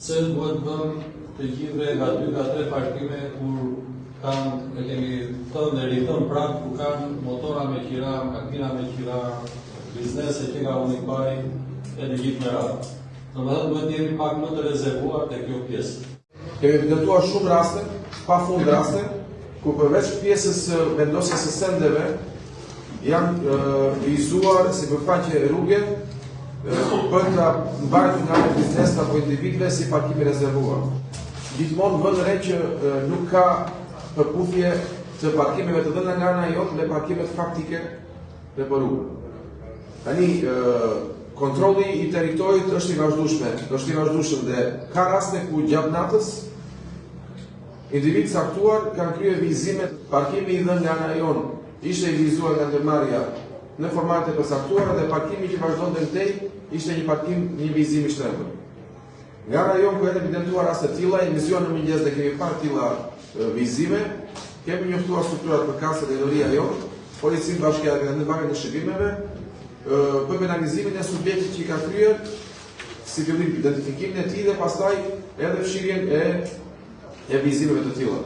Se duhet bëm të gjithve nga 2 nga 3 parkime kur e kemi thënë dhe rithëm prapë kur kanë motora me qira, makina me qira, biznese që ka Unipaj e të gjithë me radhë. Domethënë duhet të jemi pak më të rezervuar te kjo pjesë. Kemi evidentuar shumë raste, pafund raste, ku përveç pjesës vendosjes së sendeve janë vizuar sipërfaqe rrugë për të mbajtur nga biznes apo individëve si parkime rezervuar. Gjithmonë vënë re që nuk ka përputhje të parkimeve të dhëna nga ana jote me parkimet faktike në rrugë. Tani kontrolli i territorit është i vazhdueshëm dhe ka raste ku gjatë natës individë caktuar kanë kryer vizime. Parkimi i dhënë nga ana jote ishte i vizuar nga ndërmarrja në formate të përcaktuara dhe parkimi që vazhdonte tej ishte një vizim i shtrenjtë. Nga ana jonë ku janë evidentuar raste të tilla, emision në mëngjes dhe kemi parë tilla vizime, kemi njoftuar strukturat përkatëse dhe drejtoria jonë, policinë bashkiake dhe ndërmarrjen e shërbimeve për penalizimin e subjektit që i ka kryer si fillim identifikimin e tij dhe pastaj edhe fshirjen e vizimeve të tilla.